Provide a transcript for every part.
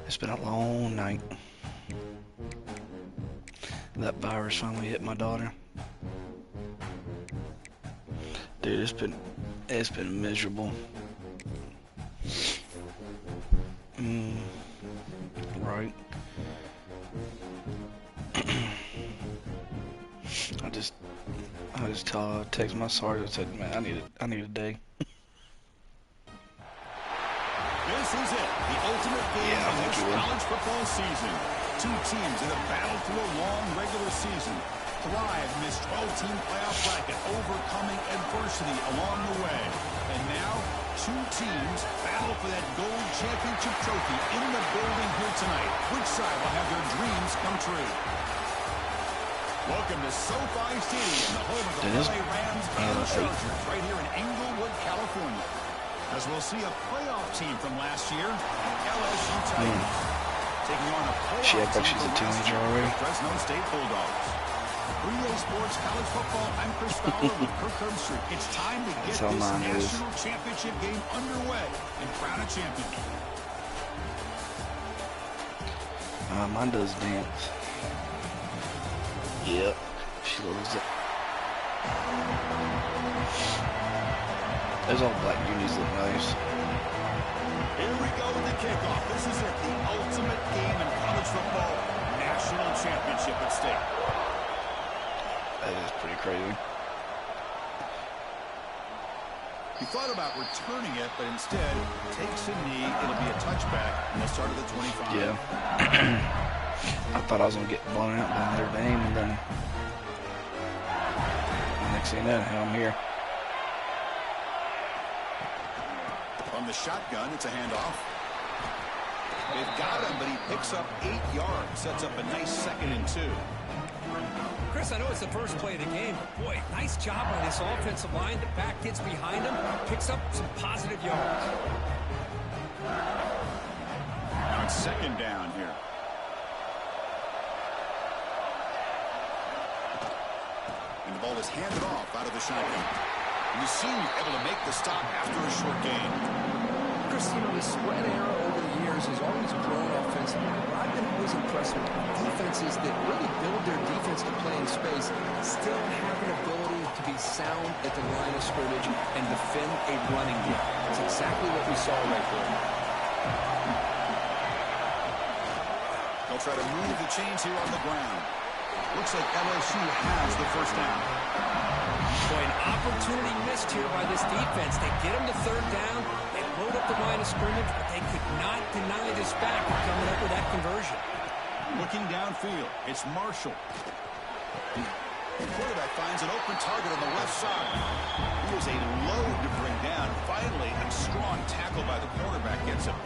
It's been a long night. That virus finally hit my daughter. Dude, it's been miserable. Right. I just text my sergeant, said, man, I need a day. This is it, the ultimate game of this college football season. Two teams that have battled through a long regular season, thrive in this 12-team playoff bracket, overcoming adversity along the way. And now, two teams battle for that gold championship trophy in the building here tonight. Which side will have their dreams come true? Welcome to SoFi Stadium, the home of the LA Rams and the Chargers, right here in Inglewood, California. As we'll see a playoff team from last year, LSU Tigers, taking on a playoff she acts like she's a teenager already. Fresno State Bulldogs. 3A Sports College Football, I'm Chris Fowler with Kirk Herbstreit. It's time to get this national championship game underway and crown a champion. Mine does dance. Yep, she loves it. Those all black unis look nice. Here we go with the kickoff. This is it, the ultimate game in college football. National championship at stake. That is pretty crazy. He thought about returning it, but instead takes a knee. It'll be a touchback, and they'll start at the 25. Yeah. I thought I was going to get blown out by Notre Dame, and then the next thing you know, I'm here. On the shotgun, it's a handoff. They've got him, but he picks up 8 yards. Sets up a nice 2nd and 2. Chris, I know it's the first play of the game, but boy, nice job by this offensive line. The back gets behind him, picks up some positive yards. Now it's 2nd down here. And the ball is handed off out of the shotgun. And you see him able to make the stop after a short gain. Chris, you know, the spread era over the years has always grown offensively. But I've been always impressed with defenses that really build their defense to play in space, still have an ability to be sound at the line of scrimmage and defend a running game. That's exactly what we saw right there. They'll try to move the chains here on the ground. Looks like LSU has the first down. Boy, an opportunity missed here by this defense. They get him to 3rd down. They load up the line of scrimmage, but they could not deny this back coming up with that conversion. Looking downfield, it's Marshall. The quarterback finds an open target on the left side. He was a load to bring down. Finally, a strong tackle by the quarterback gets him.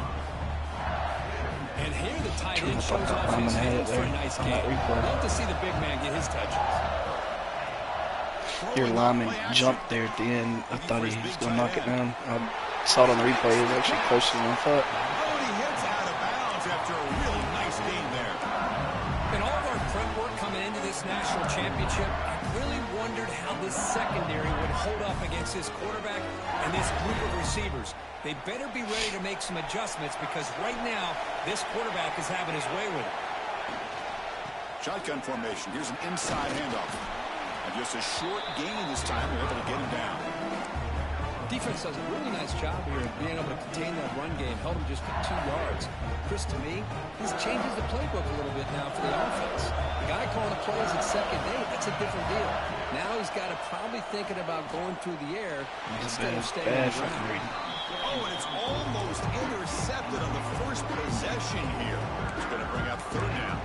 And here the tight end shows off his hands for a nice game. Love to see the big man get his touches. Your lineman jumped there at the end. I thought he was going to knock it down. I saw it on the replay. It was actually closer than I thought. He hits out of bounds after a really nice game there. In all of our prep work coming into this national championship, I really wondered how this secondary would hold up against this quarterback and this group of receivers. They better be ready to make some adjustments because right now, this quarterback is having his way with it. Shotgun formation. Here's an inside handoff. And just a short gain this time. They're able to get him down. Defense does a really nice job here of being able to contain that run game. Held him just to 2 yards. Chris, to me, this changes the playbook a little bit now for the offense. The guy calling the plays at 2nd day, that's a different deal. Now he's got to probably thinking about going through the air instead of staying on the ground. Oh, and it's almost intercepted on the first possession here. It's going to bring up 3rd down.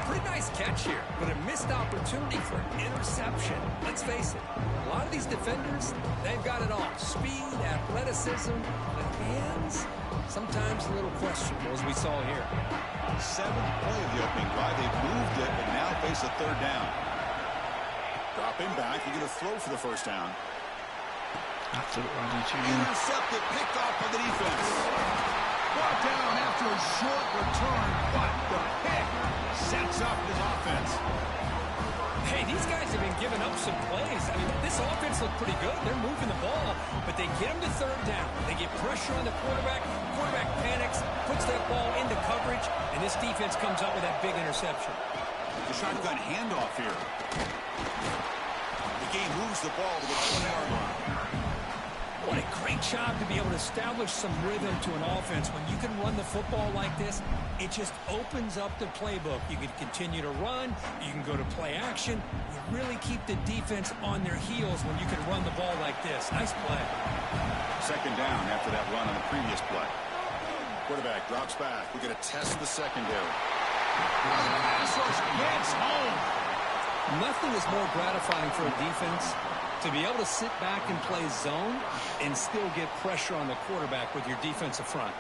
Pretty nice catch here, but a missed opportunity for an interception. Let's face it, a lot of these defenders, they've got it all. Speed, athleticism, but hands, sometimes a little questionable, as we saw here. 7th play of the opening drive. They've moved it, but now face a 3rd down. Dropping back, you're going to throw for the first down. Intercepted, picked off by the defense. Brought down after a short return, but the pick sets up his offense. Hey, these guys have been giving up some plays. I mean, this offense looked pretty good. They're moving the ball, but they get him to 3rd down. They get pressure on the quarterback. Quarterback panics, puts that ball into coverage. And this defense comes up with that big interception. The shotgun handoff here. The game moves the ball to the 20-yard line. What a great job to be able to establish some rhythm to an offense. When you can run the football like this, it just opens up the playbook. You can continue to run. You can go to play action. You really keep the defense on their heels when you can run the ball like this. Nice play. Second down after that run on the previous play. Quarterback drops back. We're going to test the secondary. Pass rush gets home. Nothing is more gratifying for a defense to be able to sit back and play zone and still get pressure on the quarterback with your defensive front.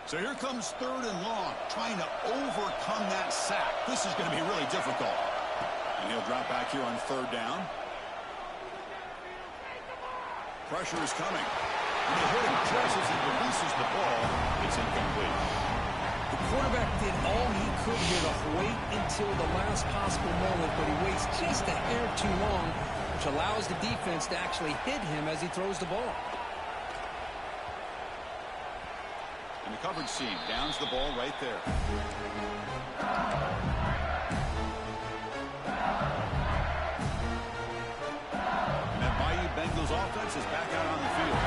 So here comes third and long, trying to overcome that sack. This is going to be really difficult. And he'll drop back here on third down. Pressure is coming. And the hit him just as he releases the ball. It's incomplete. The quarterback did all he could here to wait until the last possible moment, but he waits just a hair too long, which allows the defense to actually hit him as he throws the ball. And the coverage team downs the ball right there. And that Bayou Bengals offense is back out on the field.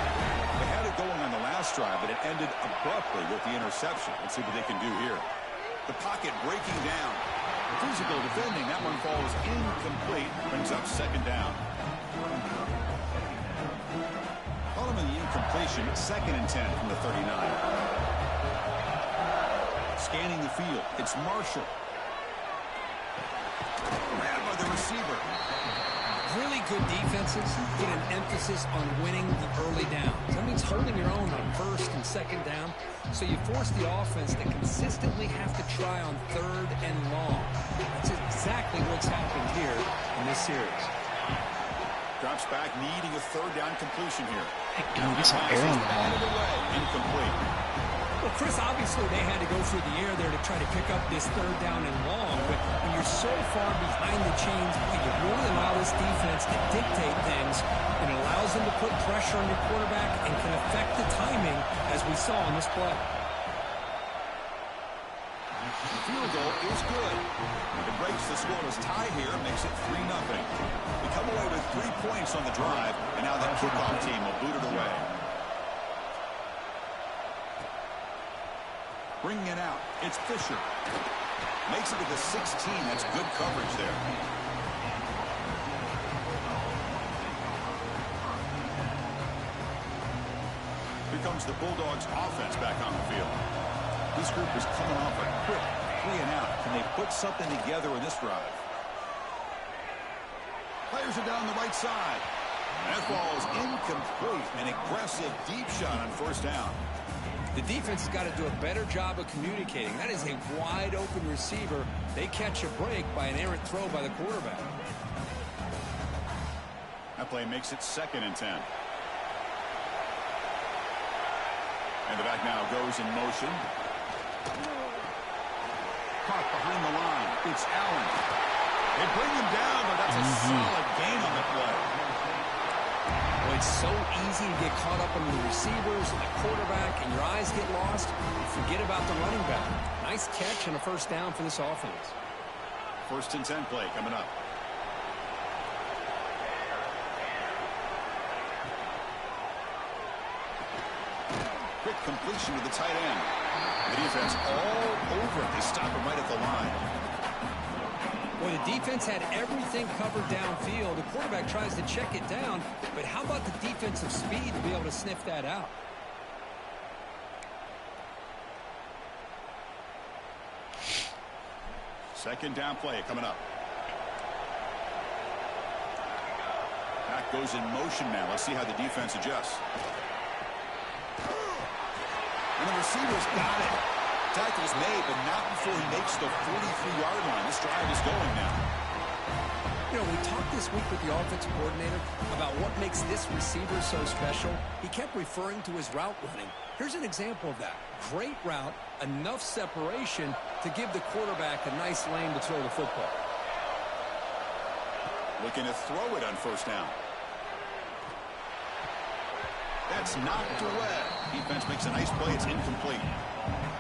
They had it going on the last drive, but it ended abruptly with the interception. Let's see what they can do here. The pocket breaking down. Physical defending. That one falls incomplete. Brings up second down. Following the incompletion, second and 10 from the 39. Scanning the field. It's Marshall. Grabbed by the receiver. Really good defenses get an emphasis on winning the early downs. That means holding your own on first and second down. So you force the offense to consistently have to try on third and long. That's exactly what's happened here in this series. Drops back, needing a third down completion here. Hey, dude, get some air on the ball. Incomplete. Well, Chris, obviously they had to go through the air there to try to pick up this third down and long. But when you're so far behind the chains, you can really allow this defense to dictate things. And it allows them to put pressure on your quarterback and can affect the timing, as we saw in this play. The field goal is good. It breaks the scoreless tie here, makes it 3-0. They come away with 3 points on the drive, and now the kickoff team will boot it away. Bringing it out, it's Fisher. Makes it to the 16. That's good coverage there. Here comes the Bulldogs offense back on the field. This group is coming off a quick 3 and out. Can they put something together in this drive? Players are down the right side. That ball is incomplete. An aggressive deep shot on first down. The defense has got to do a better job of communicating. That is a wide-open receiver. They catch a break by an errant throw by the quarterback. That play makes it 2nd and 10. And the back now goes in motion. Caught behind the line. It's Allen. They bring him down, but that's a solid gain on the play. Well, it's so easy to get caught up on the receivers and the quarterback, and your eyes get lost. You forget about the running back. Nice catch and a first down for this offense. 1st and 10 play coming up. Quick completion to the tight end. The defense all over it. They stop him right at the line. Well, the defense had everything covered downfield. The quarterback tries to check it down, but how about the defensive speed to be able to sniff that out? Second down play coming up. Back goes in motion now. Let's see how the defense adjusts. And the receiver's got it. Tackle's made, but not before he makes the 43-yard line. This drive is going now. You know, we talked this week with the offensive coordinator about what makes this receiver so special. He kept referring to his route running. Here's an example of that. Great route, enough separation to give the quarterback a nice lane to throw the football. Looking to throw it on first down. That's knocked away. Defense makes a nice play. It's incomplete.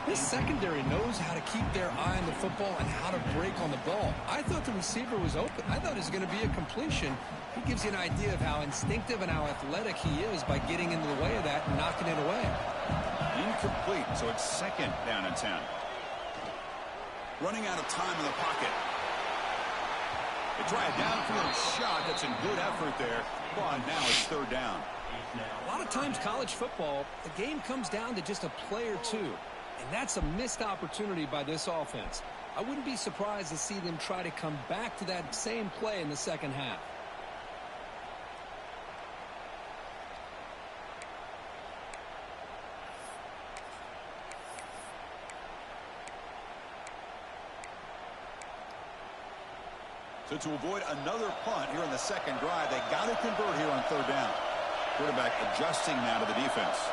This secondary knows how to keep their eye on the football and how to break on the ball. I thought the receiver was open. I thought it was going to be a completion. He gives you an idea of how instinctive and how athletic he is by getting into the way of that and knocking it away. Incomplete, so it's second down and 10. Running out of time in the pocket. They try a downfield shot. That's a good effort there. But now it's third down. A lot of times college football, the game comes down to just a play or two. And that's a missed opportunity by this offense. I wouldn't be surprised to see them try to come back to that same play in the second half. So to avoid another punt here in the second drive, they got to convert here on third down. Quarterback adjusting now to the defense.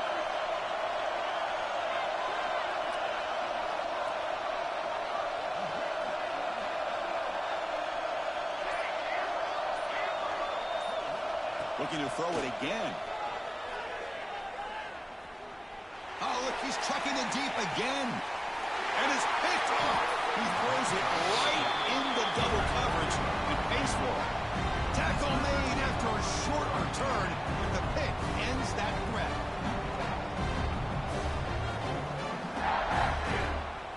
Looking to throw it again. Oh, look, he's chucking it deep again. And it's picked off. He throws it right into double coverage and pays for it. Tackle made after a short return, and the pick ends that threat.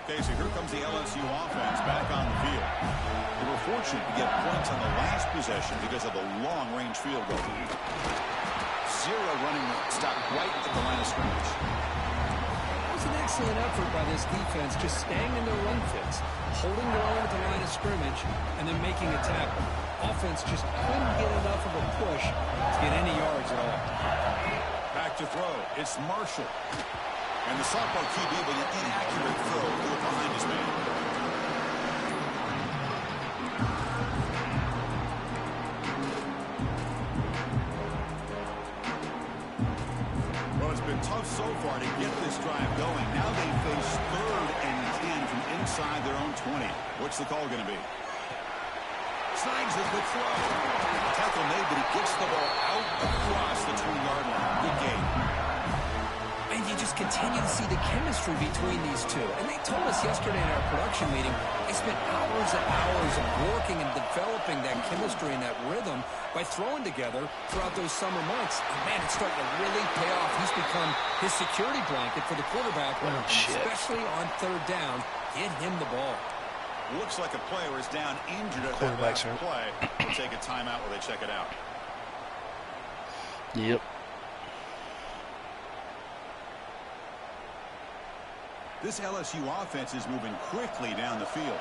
Okay, so here comes the LSU offense back on the field. They were fortunate to get points on the last possession because of the long-range field goal. Zero running stop right at the line of scrimmage. It was an excellent effort by this defense, just staying in their run fits, holding their own at the line of scrimmage, and then making a tackle. Offense just couldn't get enough of a push to get any yards at all. Back to throw. It's Marshall. And the sophomore QB with an inaccurate throw to look behind his man. Well, it's been tough so far to get this drive going. Now they face 3rd and 10 from inside their own 20. What's the call going to be? Snags a good throw. Tackle made, but he gets the ball out across the 20-yard line. Good game. And you just continue to see the chemistry between these two. And they told us yesterday in our production meeting, they spent hours and hours of working and developing that chemistry and that rhythm by throwing together throughout those summer months. And man, it's starting to really pay off. He's become his security blanket for the quarterback, especially on third down. Get him the ball. Looks like a player is down injured at that last play. We'll take a timeout while they check it out. Yep. This LSU offense is moving quickly down the field.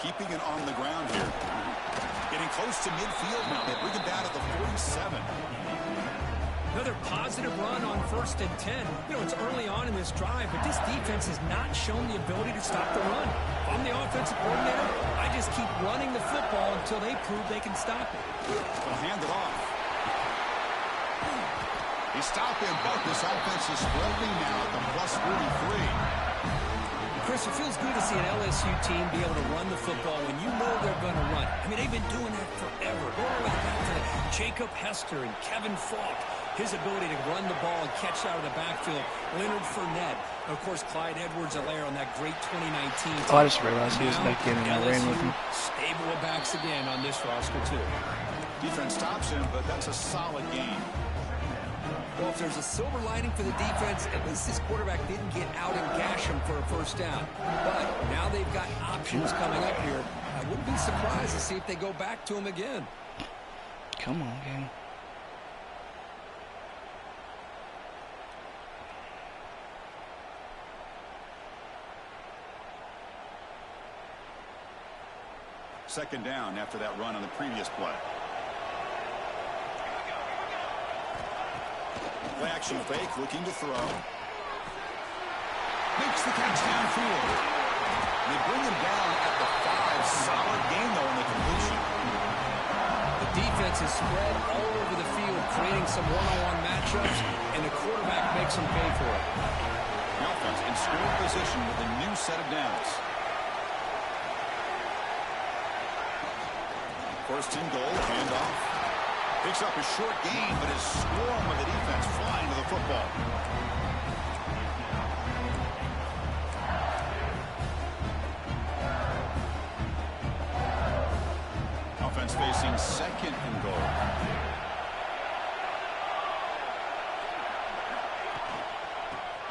Keeping it on the ground here. Getting close to midfield now. They bring it down at the 47. Another positive run on 1st and 10. You know, it's early on in this drive, but this defense has not shown the ability to stop the run. If I'm the offensive coordinator, I just keep running the football until they prove they can stop it. They'll hand it off. He stopped him, but this offense is spreading now at the +43. Chris, it feels good to see an LSU team be able to run the football when you know they're going to run. I mean, they've been doing that forever. Going all the way back to Jacob Hester and Kevin Falk. His ability to run the ball and catch out of the backfield. Leonard Fournette. And, of course, Clyde Edwards-Helaire on that great 2019 team. Oh, I just realized he was back in and I ran with him. Stable of backs again on this roster, too. Defense stops him, but that's a solid game. Well, if there's a silver lining for the defense, at least this quarterback didn't get out and gash him for a first down. But now they've got options coming up here. I wouldn't be surprised to see if they go back to him again. Come on, gang. Second down after that run on the previous play. Play action fake, looking to throw. Makes the catch downfield. They bring him down at the 5. Solid game, though, in the completion. The defense is spread all over the field, creating some one-on-one matchups, and the quarterback makes them pay for it. The offense in scoring position with a new set of downs. First and goal, handoff. Picks up a short gain, but is swarmed with the defense flying to the football. Offense facing second and goal.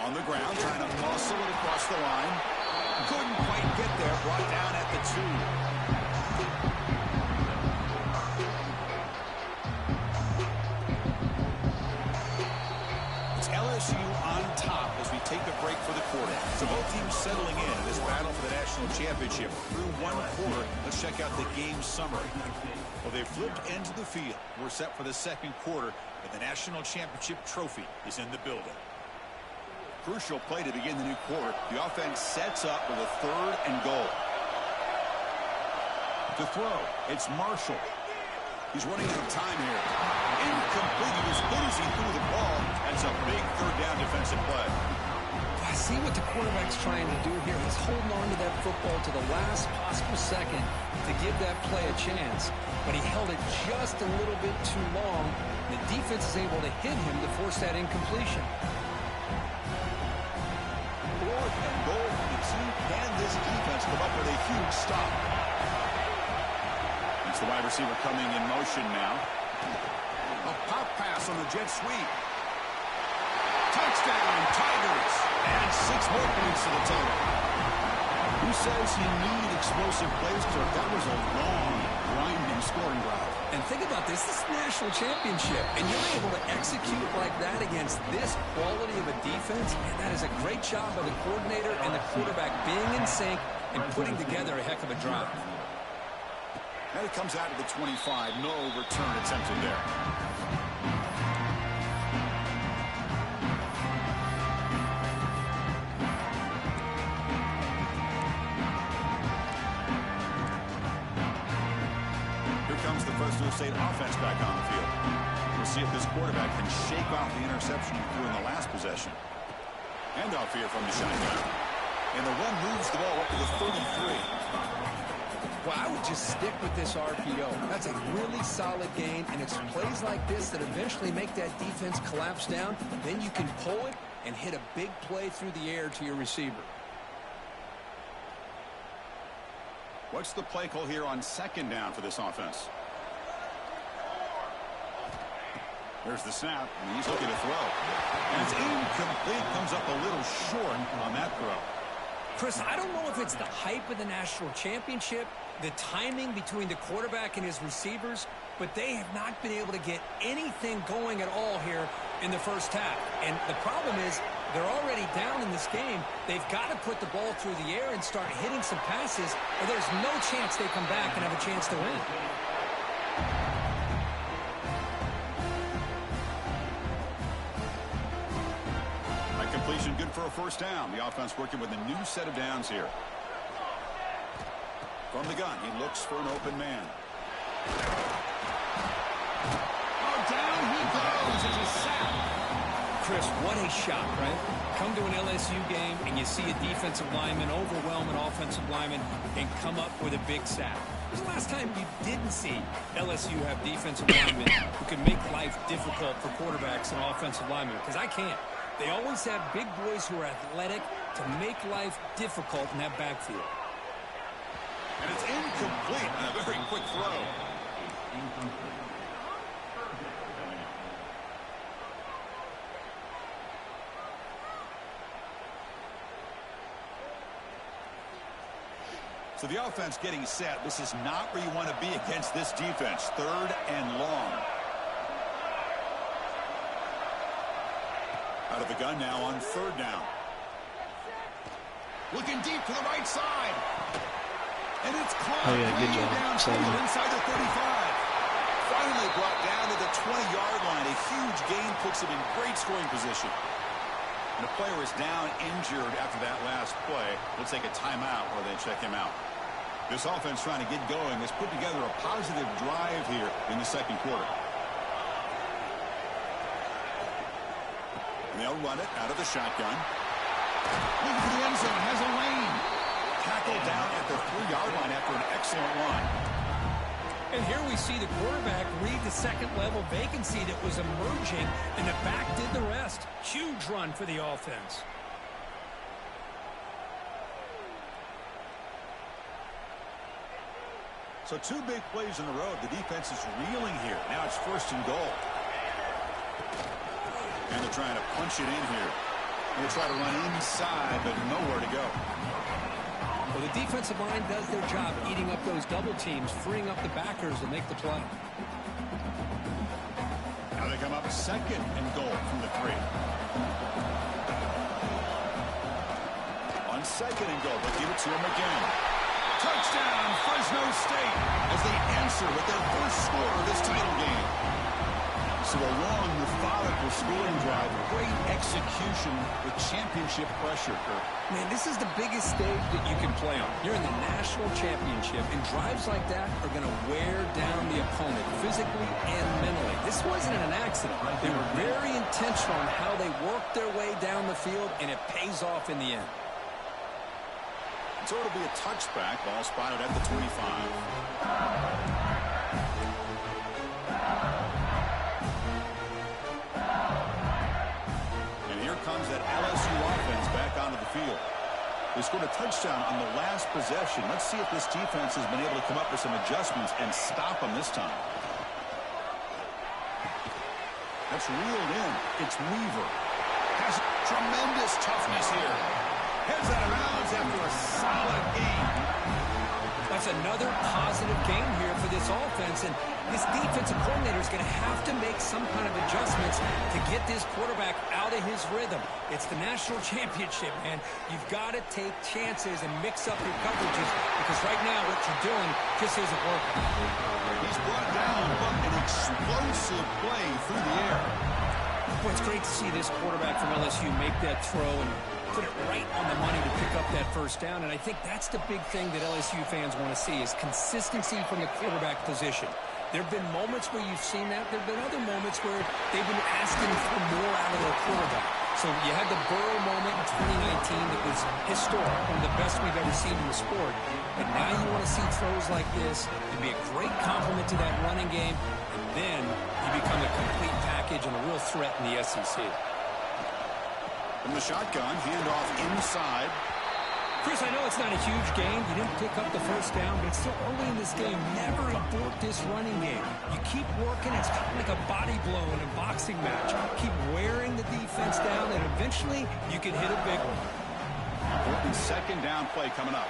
On the ground, trying to muscle it across the line. Couldn't quite get there, brought down at the 2. LSU on top as we take a break for the quarter. So both teams settling in this battle for the national championship. Through one quarter, let's check out the game summary. Well, they flipped into the field. We're set for the second quarter, and the national championship trophy is in the building. Crucial play to begin the new quarter. The offense sets up with a third and goal. To throw, it's Marshall. He's running out of time here. Incomplete. He was good as he threw the ball. That's a big third down defensive play. I see what the quarterback's trying to do here. He's holding on to that football to the last possible second to give that play a chance. But he held it just a little bit too long. The defense is able to hit him to force that incompletion. Fourth and goal from the 2. Can this defense come up with a huge stop? It's the wide receiver coming in motion now. A pop pass on the jet sweep. Touchdown, Tigers. And 6 more points to the total. Who says you need explosive plays, Kirk? That was a long, grinding scoring drive. And think about this. This is a national championship. And you're able to execute like that against this quality of a defense. And that is a great job by the coordinator and the quarterback being in sync and putting together a heck of a drive. And it comes out of the 25. No return attempted there. Here comes the Fresno State offense back on the field. We'll see if this quarterback can shake off the interception he threw in the last possession. Handoff here from the shotgun. And the one moves the ball up to the 33. Well, I would just stick with this RPO. That's a really solid gain, and it's plays like this that eventually make that defense collapse down. Then you can pull it and hit a big play through the air to your receiver. What's the play call here on second down for this offense? There's the snap, and he's looking to throw. And it's incomplete. Comes up a little short on that throw. Chris, I don't know if it's the hype of the national championship, the timing between the quarterback and his receivers, but they have not been able to get anything going at all here in the first half. And the problem is they're already down in this game. They've got to put the ball through the air and start hitting some passes, or there's no chance they come back and have a chance to win. Completion good for a first down. The offense working with a new set of downs here. From the gun, he looks for an open man. Oh, down he goes. It's a sack. Chris, what a shot, right? Come to an LSU game and you see a defensive lineman overwhelm an offensive lineman and come up with a big sack. When was the last time you didn't see LSU have defensive linemen who can make life difficult for quarterbacks and offensive linemen? Because I can't. They always have big boys who are athletic to make life difficult in that backfield. And it's incomplete. A very quick throw. So the offense getting set. This is not where you want to be against this defense. Third and long. Out of the gun now on third down. Looking deep to the right side. And it's caught. Oh, yeah, good job. Down inside the 35. Finally brought down to the 20-yard line. A huge gain puts him in great scoring position. And the player is down injured after that last play. We'll take a timeout while they check him out. This offense trying to get going has put together a positive drive here in the second quarter. And they'll run it out of the shotgun. Looking for the end zone, has a lane. Tackled down at the 3-yard line after an excellent run. And here we you see the quarterback read the second-level vacancy that was emerging, and the back did the rest. Huge run for the offense. So 2 big plays in a row. The defense is reeling here. Now it's 1st and goal. And they're trying to punch it in here. They try to run inside, but nowhere to go. Well, the defensive line does their job eating up those double teams, freeing up the backers to make the play. Now they come up 2nd and goal from the 3. On 2nd and goal, they'll give it to him again. Touchdown, Fresno State, as they answer with their first score of this title game. So a long, methodical scoring drive, great execution with championship pressure, Kurt. Man, this is the biggest stage that you can play on. You're in the national championship, and drives like that are going to wear down the opponent physically and mentally. This wasn't an accident. They were very intentional on how they worked their way down the field, and it pays off in the end. So it'll be a touchback. Ball spotted at the 25. Comes that LSU offense back onto the field. They scored a touchdown on the last possession. Let's see if this defense has been able to come up with some adjustments and stop them this time. That's reeled in. It's Weaver. Has tremendous toughness here. Heads out of bounds after a solid game. That's another positive game here for this offense, and this defensive coordinator is going to have to make some kind of adjustments to get this quarterback out of his rhythm. It's the national championship, man. You've got to take chances and mix up your coverages, because right now what you're doing just isn't working. He's brought down, but an explosive play through the air. Boy, it's great to see this quarterback from LSU make that throw and put it right on the money to pick up that first down, and I think that's the big thing that LSU fans want to see is consistency from the quarterback position. There have been moments where you've seen that. There have been other moments where they've been asking for more out of their quarterback. So you had the Burrow moment in 2019 that was historic, one of the best we've ever seen in the sport. But now you want to see throws like this and be a great complement to that running game, and then you become a complete package and a real threat in the SEC. From the shotgun, handoff inside. Chris, I know it's not a huge game. You didn't pick up the first down, but it's still early in this game. Never abort this running game. You keep working. It's kind of like a body blow in a boxing match. Keep wearing the defense down, and eventually you can hit a big one. Important 2nd down play coming up.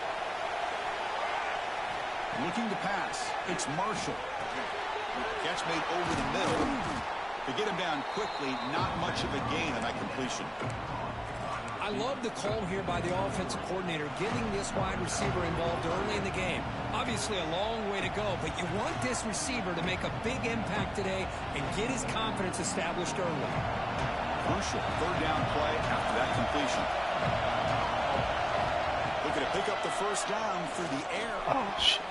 Looking to pass. It's Marshall. Catch made over the middle. To get him down quickly, not much of a gain on that completion. I love the call here by the offensive coordinator, getting this wide receiver involved early in the game. Obviously a long way to go, but you want this receiver to make a big impact today and get his confidence established early. Crucial 3rd down play after that completion. Looking to pick up the first down through the air. Oh, shit.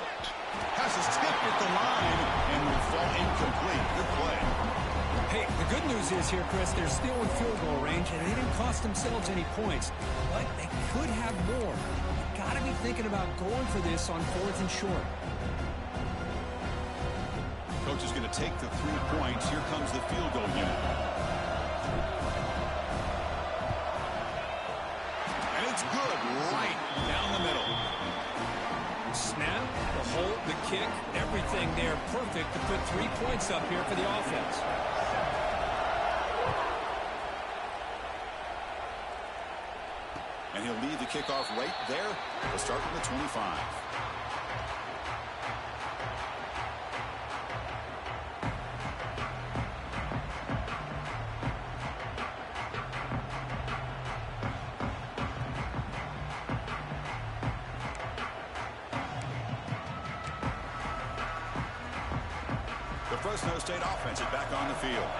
Passes tipped at the line and will fall incomplete. Good play. Hey, the good news is here, Chris, they're still in field goal range, and they didn't cost themselves any points. But they could have more. You've got to be thinking about going for this on 4th and short. Coach is going to take the 3 points. Here comes the field goal unit. And it's good right down the middle. Snap, the hold, the kick, everything there perfect to put 3 points up here for the offense. And he'll lead the kickoff right there. We'll start from the 25. The Fresno State offense is back on the field.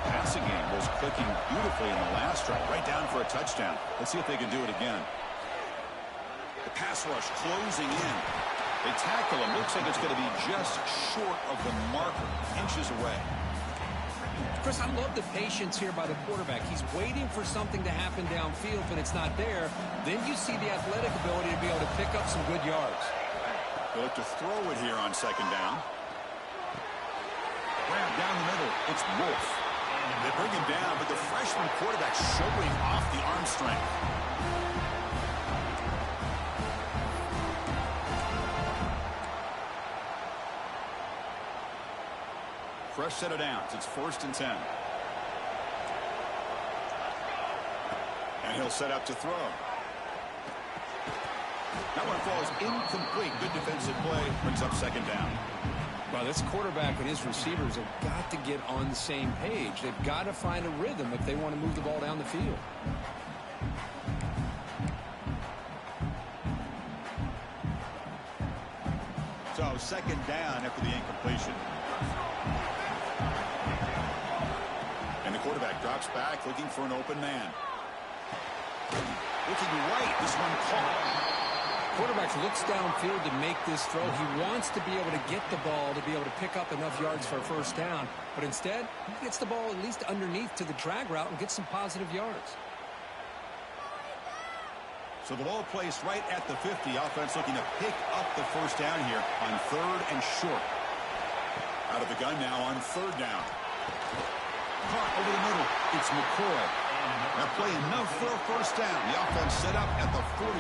The passing game was clicking beautifully in the last drive, right down for a touchdown. Let's see if they can do it again. The pass rush closing in. They tackle him. Looks like it's going to be just short of the marker, inches away. Chris, I love the patience here by the quarterback. He's waiting for something to happen downfield, but it's not there. Then you see the athletic ability to be able to pick up some good yards. They look to throw it here on 2nd down. Grab down the middle. It's Wolf. They bring him down, but the freshman quarterback showing off the arm strength. Fresh set of downs. It's 1st and 10. And he'll set up to throw. That one falls incomplete. Good defensive play. Brings up 2nd down. Well, this quarterback and his receivers have got to get on the same page. They've got to find a rhythm if they want to move the ball down the field. So 2nd down after the incompletion. And the quarterback drops back looking for an open man. Looking right. This one caught. Quarterback looks downfield to make this throw. He wants to be able to get the ball to be able to pick up enough yards for a 1st down. But instead, he gets the ball at least underneath to the drag route and gets some positive yards. So the ball placed right at the 50. Offense looking to pick up the 1st down here on 3rd and short. Out of the gun now on 3rd down. Caught over the middle. It's McCoy. Now play enough for a 1st down. The offense set up at the 43.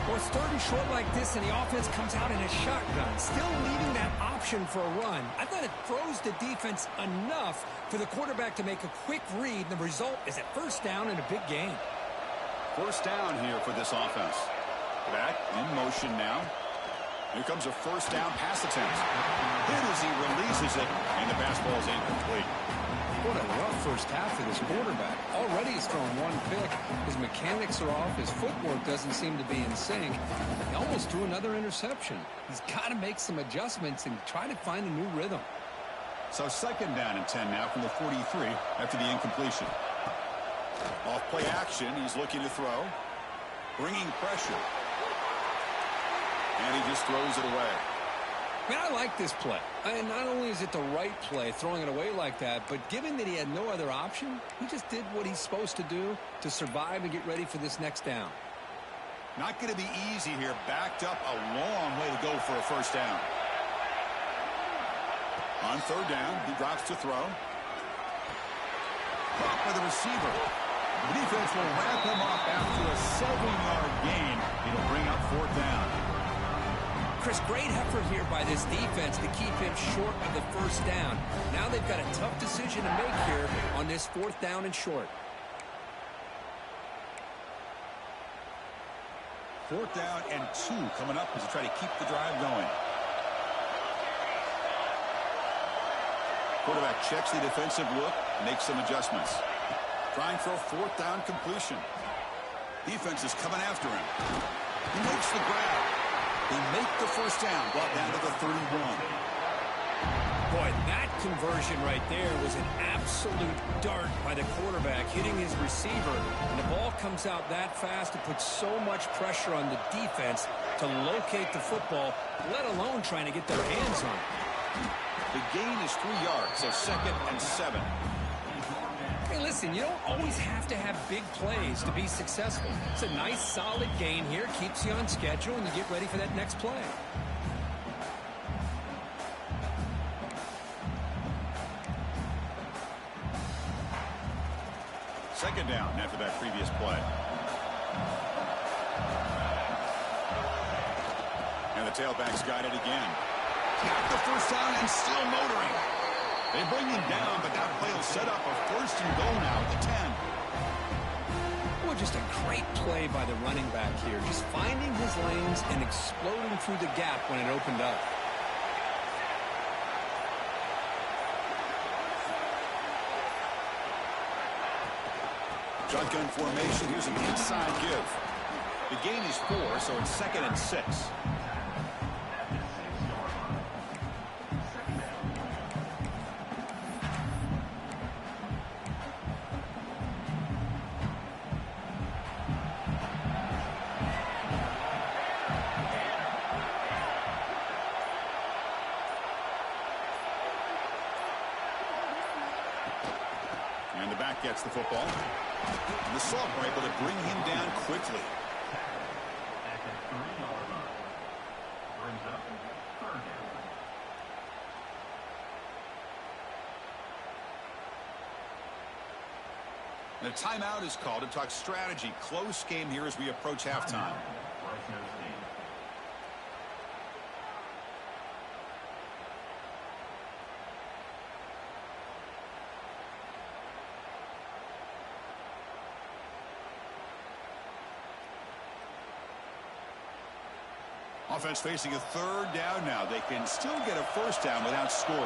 Well, it's 3rd and short like this, and the offense comes out in a shotgun, still leaving that option for a run. I thought it throws the defense enough for the quarterback to make a quick read, and the result is a 1st down and a big gain. 1st down here for this offense. Back in motion now. Here comes a 1st down pass attempt. Hit as he releases it, and the pass ball is incomplete. What a rough 1st half for this quarterback. Already he's thrown 1 pick. His mechanics are off. His footwork doesn't seem to be in sync. He almost threw another interception. He's got to make some adjustments and try to find a new rhythm. So 2nd down and 10 now from the 43 after the incompletion. Off play action. He's looking to throw. Bringing pressure. And he just throws it away. Man, I like this play. And not only is it the right play, throwing it away like that, but given that he had no other option, he just did what he's supposed to do to survive and get ready for this next down. Not going to be easy here. Backed up a long way to go for a 1st down. On 3rd down, he drops to throw. Caught by the receiver. The defense will wrap him up after a 7-yard gain. It'll bring up 4th down. Chris, great effort here by this defense to keep him short of the 1st down. Now they've got a tough decision to make here on this 4th down and short. 4th down and 2 coming up as they try to keep the drive going. Quarterback checks the defensive look, makes some adjustments. Trying for a 4th down completion. Defense is coming after him. He makes the grab. They make the 1st down, brought down to the 31. Boy, that conversion right there was an absolute dart by the quarterback, hitting his receiver. And the ball comes out that fast to put so much pressure on the defense to locate the football, let alone trying to get their hands on it. The gain is 3 yards, so 2nd and 7. Hey, listen, you don't always have to have big plays to be successful. It's a nice, solid gain here, keeps you on schedule, and you get ready for that next play. Second down after that previous play. And the tailback's got it again. Got the 1st down and still motoring. They bring him down, but that play will set up a 1st and goal now at the 10. Well, just a great play by the running back here. Just finding his lanes and exploding through the gap when it opened up. Shotgun formation. Here's an inside give. The gain is 4, so it's 2nd and 6. And the back gets the football. And the Salt were able to bring him down quickly. And a timeout is called to talk strategy. Close game here as we approach halftime. Offense facing a third down now. They can still get a first down without scoring.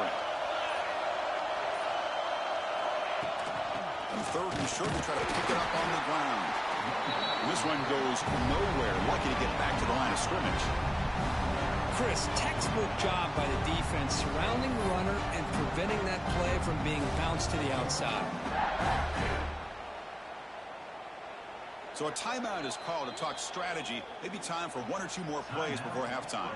And third and short, to try to pick it up on the ground. And this one goes nowhere. Lucky to get back to the line of scrimmage. Chris, textbook job by the defense surrounding the runner and preventing that play from being bounced to the outside. So a timeout is called to talk strategy. Maybe time for one or two more plays before halftime.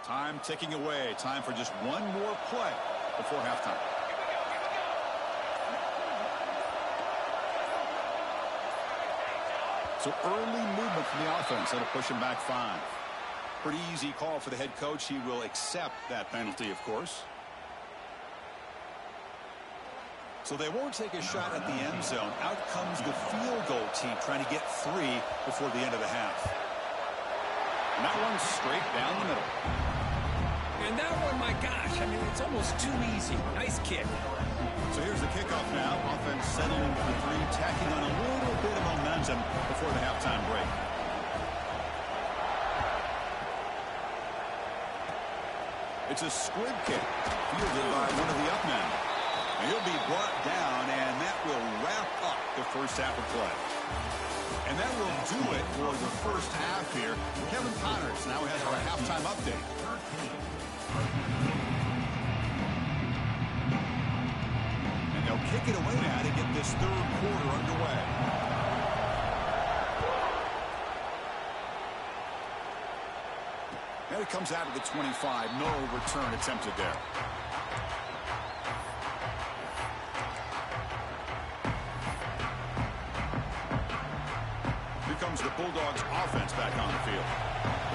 Time ticking away. Time for just one more play before halftime. So early movement from the offense. That'll push him back 5. Pretty easy call for the head coach. He will accept that penalty, of course. So they won't take a shot at the end zone. Out comes the field goal team trying to get 3 before the end of the half. And that one's straight down the middle. And that one, my gosh, I mean, it's almost too easy. Nice kick. So here's the kickoff now. Offense settling for 3, tacking on a little bit of momentum before the halftime break. It's a squib kick, fielded by one of the up men. And he'll be brought down, and that will wrap up the first half of play. And that will do it for the first half here. Kevin Connors now has our halftime update. And they'll kick it away now to get this third quarter underway. And it comes out of the 25. No return attempted there. Here comes the Bulldogs offense back on the field.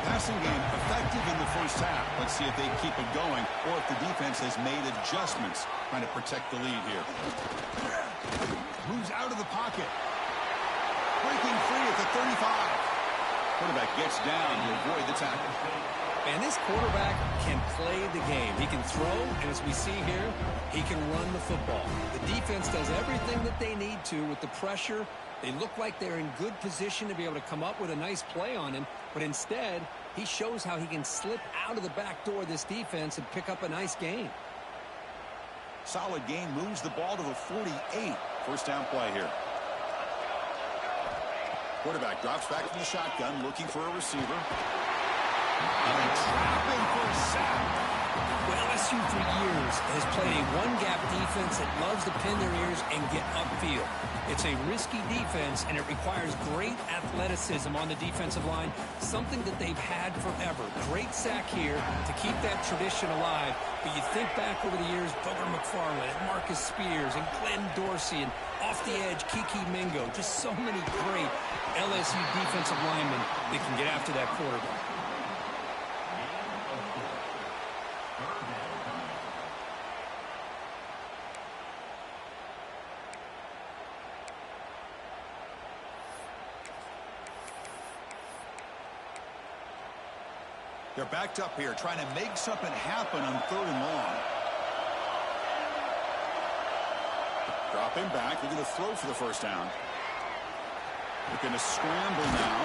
The passing game effective in the first half. Let's see if they keep it going or if the defense has made adjustments trying to protect the lead here. Moves out of the pocket. Breaking free at the 35. Quarterback gets down to avoid the tackle. And this quarterback can play the game. He can throw, and as we see here, he can run the football. The defense does everything that they need to with the pressure. They look like they're in good position to be able to come up with a nice play on him, but instead, he shows how he can slip out of the back door of this defense and pick up a nice gain. Solid gain, moves the ball to the 48. First down play here. Quarterback drops back from the shotgun, looking for a receiver. And trapping for a sack. Well, LSU for years has played a one-gap defense that loves to pin their ears and get upfield. It's a risky defense, and it requires great athleticism on the defensive line, something that they've had forever. Great sack here to keep that tradition alive. But you think back over the years, Booger McFarland, and Marcus Spears, and Glenn Dorsey, and off the edge, Kiki Mingo. Just so many great LSU defensive linemen that can get after that quarterback. They're backed up here, trying to make something happen on 3rd and long. Dropping back, they're going to throw for the first down. They're going to scramble now.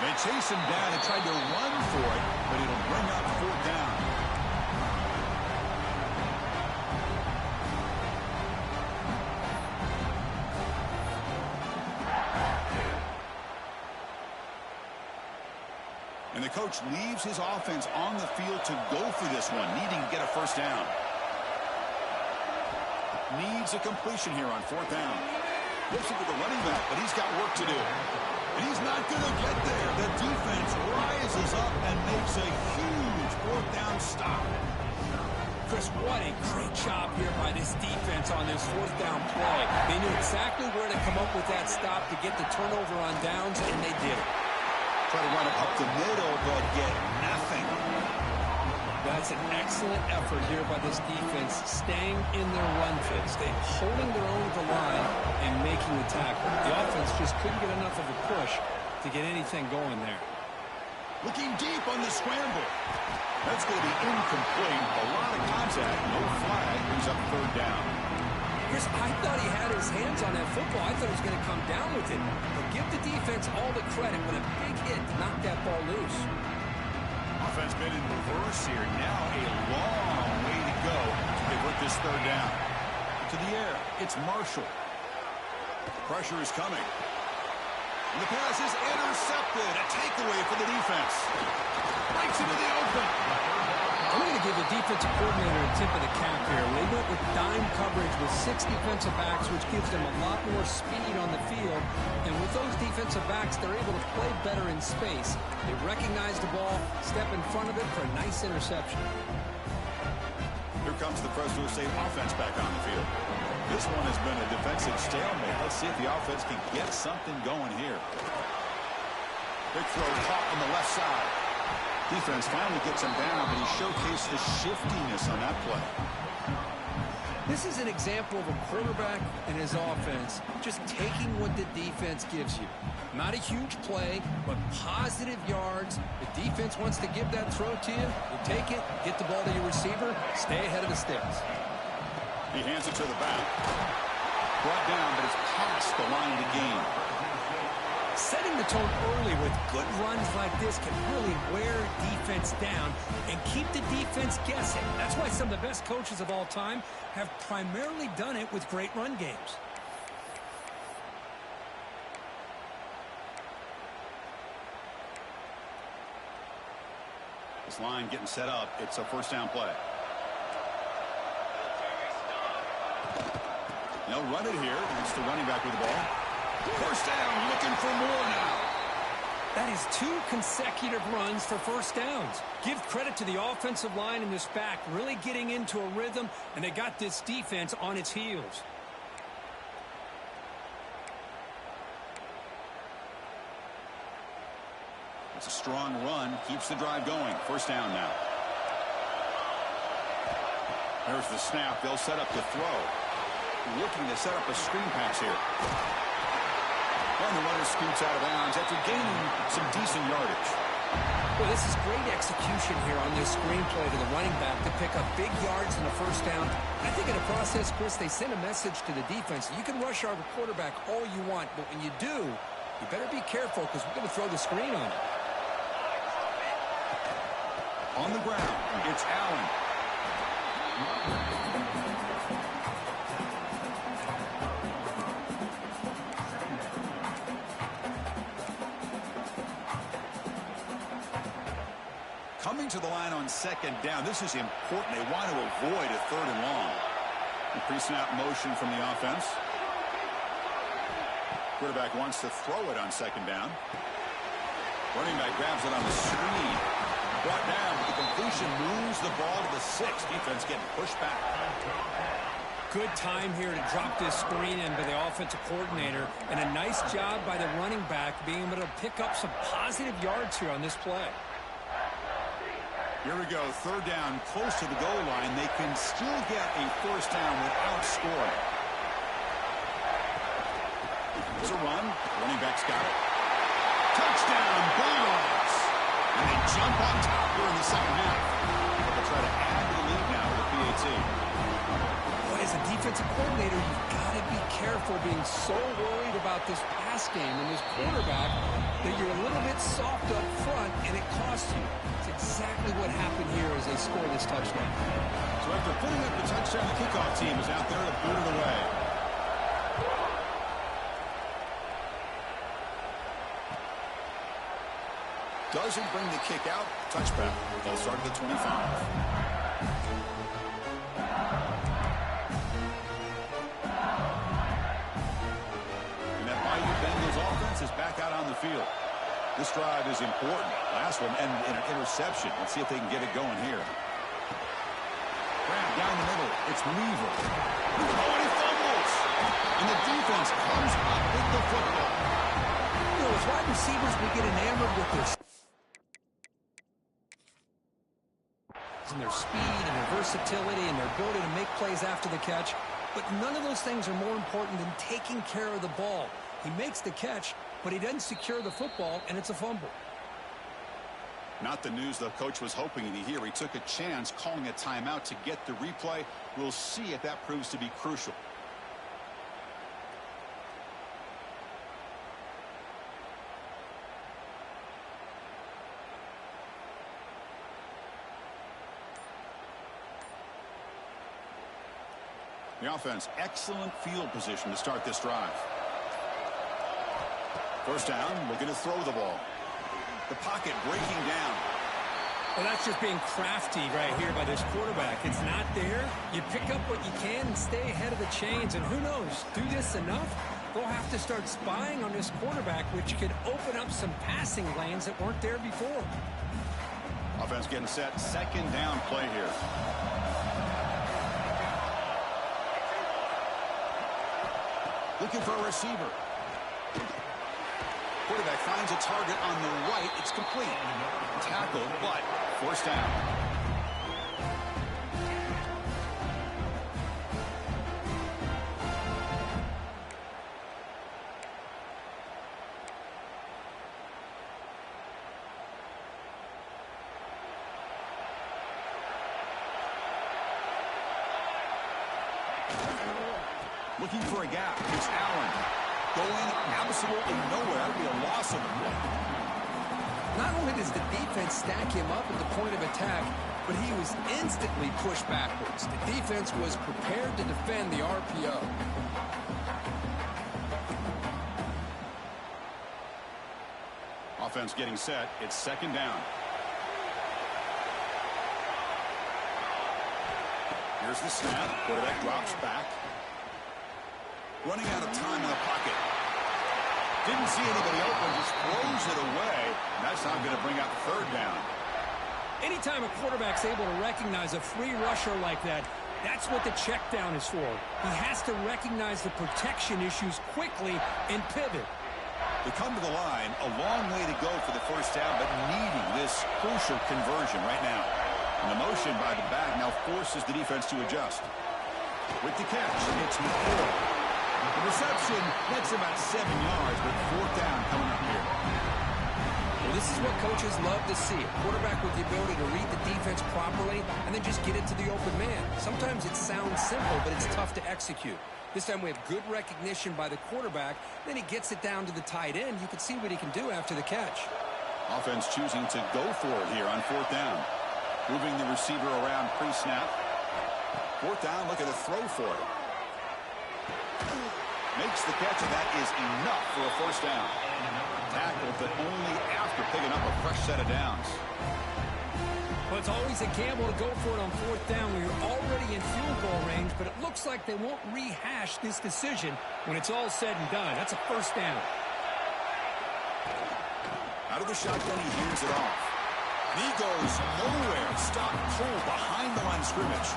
They chase him down and tried to run for it, but it'll bring up 4th down. And the coach leaves his offense on the field to go for this one, needing to get a first down. Needs a completion here on 4th down. Flips it to the running back, but he's got work to do. And he's not going to get there. The defense rises up and makes a huge fourth down stop. Chris, what a great job here by this defense on this fourth down play. They knew exactly where to come up with that stop to get the turnover on downs, and they did it. Try to run it up the middle, but get nothing. That's an excellent effort here by this defense, staying in their run fit, staying holding their own at the line and making the tackle. The offense just couldn't get enough of a push to get anything going there. Looking deep on the scramble. That's going to be incomplete. A lot of contact. No flag. Brings up third down. Chris, I thought he had his hands on that football. I thought he was going to come down with it. But give the defense all the credit with a big hit to knock that ball loose. Offense been in reverse here. Now a long way to go to convert this third down. To the air. It's Marshall. Pressure is coming. And the pass is intercepted. A takeaway for the defense. Breaks into the open. I'm going to give the defensive coordinator a tip of the cap here. They went with dime coverage with 6 defensive backs, which gives them a lot more speed on the field. And with those defensive backs, they're able to play better in space. They recognize the ball, step in front of it for a nice interception. Here comes the Fresno State offense back on the field. This one has been a defensive stalemate. Let's see if the offense can get something going here. Big throw caught on the left side. Defense finally gets him down, but he showcased the shiftiness on that play. This is an example of a quarterback and his offense just taking what the defense gives you. Not a huge play, but positive yards. The defense wants to give that throw to you. You take it, get the ball to your receiver, stay ahead of the sticks. He hands it to the back. Brought down, but it's past the line to gain. Setting the tone early with good runs like this can really wear defense down and keep the defense guessing. That's why some of the best coaches of all time have primarily done it with great run games. This line getting set up. It's a first down play. They'll run it here. It's the running back with the ball. First down, looking for more now. That is 2 consecutive runs for first downs. Give credit to the offensive line and this back really getting into a rhythm, and they got this defense on its heels. It's a strong run. Keeps the drive going. First down now. There's the snap. They'll set up the throw. Looking to set up a screen pass here. And the runner scoots out of bounds after gaining some decent yardage. Well, this is great execution here on this screen play to the running back to pick up big yards in the first down. I think in the process, Chris, they send a message to the defense. You can rush our quarterback all you want, but when you do, you better be careful because we're going to throw the screen on it. On the ground, it's Allen. Coming to the line on second down. This is important. They want to avoid a third and long. Pre-snap motion from the offense. Quarterback wants to throw it on second down. Running back grabs it on the screen. Brought down, but the completion moves the ball to the 6. Defense getting pushed back. Good time here to drop this screen in by the offensive coordinator, and a nice job by the running back being able to pick up some positive yards here on this play. Here we go, third down, close to the goal line. They can still get a first down without scoring. It's a run. Running back's got it. Touchdown, Bulldogs. And they jump on top here in the second half. But they'll try to add to the lead now with a PAT. Boy, as a defensive coordinator, you've got to be careful being so worried about this pass game and this quarterback that you're a little bit soft up front, and it costs you. It's exactly what happened here as they score this touchdown. So after putting up the touchdown, the kickoff team is out there to boot it away. Doesn't bring the kick out. Touchback. They'll start at the 25. field. This drive is important. Last one and an interception. Let's see if they can get it going here. Grab down the middle. It's Weaver. Oh, and he fumbles. And the defense comes up with the football. You know, as wide receivers, we get enamored with this. And their speed and their versatility and their ability to make plays after the catch. But none of those things are more important than taking care of the ball. He makes the catch, but he doesn't secure the football, and it's a fumble. Not the news the coach was hoping to hear. He took a chance calling a timeout to get the replay. We'll see if that proves to be crucial. The offense, excellent field position to start this drive. First down, looking to throw the ball. The pocket breaking down. Well, that's just being crafty right here by this quarterback. It's not there. You pick up what you can and stay ahead of the chains. And who knows, do this enough, they'll have to start spying on this quarterback, which could open up some passing lanes that weren't there before. Offense getting set. Second down play here. Looking for a receiver. Quarterback finds a target on the right. It's complete. Tackled, but forced down. Looking for a gap. It's Allen. Going absolutely nowhere. That would be a loss of the play. Not only does the defense stack him up at the point of attack, but he was instantly pushed backwards. The defense was prepared to defend the RPO. Offense getting set. It's second down. Here's the snap. Quarterback drops back. Running out of time in the pocket. Didn't see anybody open, just throws it away. And that's not going to bring out third down. Anytime a quarterback's able to recognize a free rusher like that, that's what the check down is for. He has to recognize the protection issues quickly and pivot. They come to the line, a long way to go for the first down, but needing this crucial conversion right now. And the motion by the back now forces the defense to adjust. With the catch, it's McCoy. The reception gets about 7 yards, but fourth down coming up here. Well, this is what coaches love to see. A quarterback with the ability to read the defense properly and then just get it to the open man. Sometimes it sounds simple, but it's tough to execute. This time we have good recognition by the quarterback. Then he gets it down to the tight end. You can see what he can do after the catch. Offense choosing to go for it here on fourth down. Moving the receiver around pre-snap. Fourth down, looking to throw for it. Makes the catch, and that is enough for a first down. Tackled, but only after picking up a fresh set of downs. Well, it's always a gamble to go for it on fourth down when you're already in field goal range, but it looks like they won't rehash this decision when it's all said and done. That's a first down. Out of the shotgun, he hears it off. And he goes nowhere. Stop pull behind the line of scrimmage.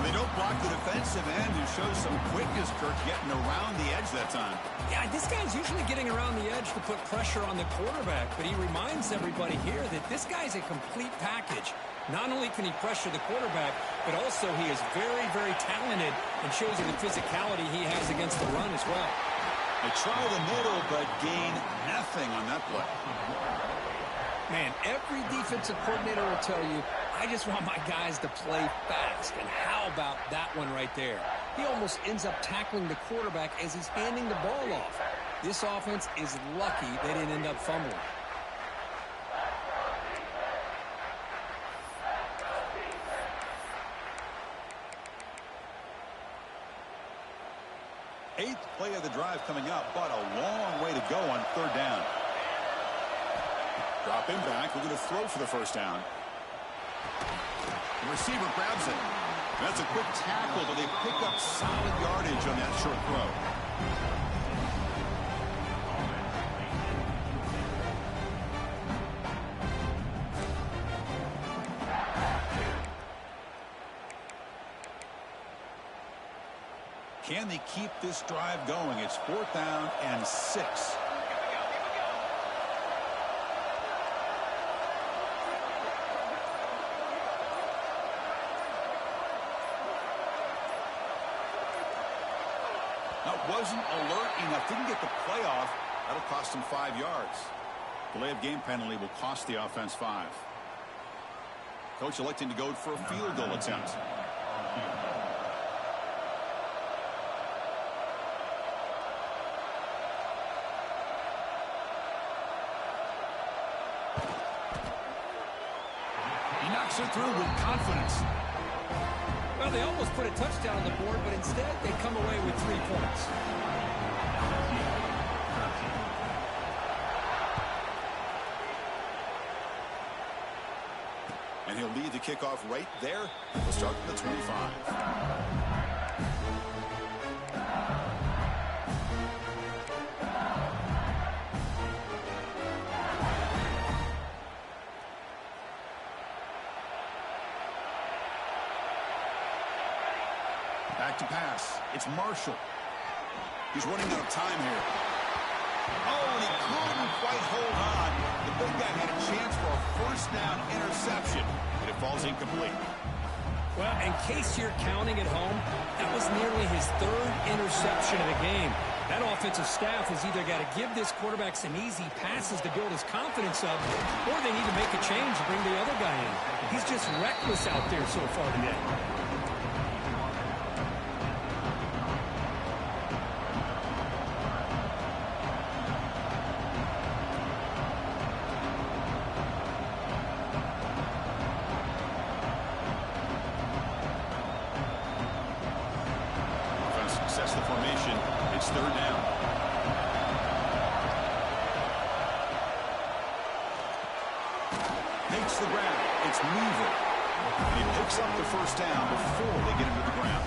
They don't block the defensive end, who shows some quickness, Kirk, getting around the edge that time. Yeah, this guy's usually getting around the edge to put pressure on the quarterback, but he reminds everybody here that this guy's a complete package. Not only can he pressure the quarterback, but also he is very, very talented and shows you the physicality he has against the run as well. They try the middle, but gain nothing on that play. Man, every defensive coordinator will tell you, I just want my guys to play fast. And how about that one right there? He almost ends up tackling the quarterback as he's handing the ball off. This offense is lucky they didn't end up fumbling. Eighth play of the drive coming up, but a long way to go on third down. Dropping back, we're going to throw for the first down. The receiver grabs it. That's a quick tackle, but they pick up solid yardage on that short throw. Can they keep this drive going? It's 4th down and 6. That wasn't alert enough. Didn't get the play off. That'll cost him 5 yards. Delay of game penalty will cost the offense 5. Coach electing to go for a field goal attempt. He knocks it through with confidence. Well, they almost put a touchdown on the board, but instead they come away with 3 points. And he'll lead the kickoff right there. We'll start from the 25. Back to pass. It's Marshall. He's running out of time here. Oh, and he couldn't quite hold on. The big guy had a chance for a 1st down interception, but it falls incomplete. Well, in case you're counting at home, that was nearly his 3rd interception of the game. That offensive staff has either got to give this quarterback some easy passes to build his confidence up, or they need to make a change to bring the other guy in. He's just reckless out there so far today. Sets the formation. It's 3rd down. Makes the grab. It's Weaver. And he picks up the 1st down before they get him to the ground.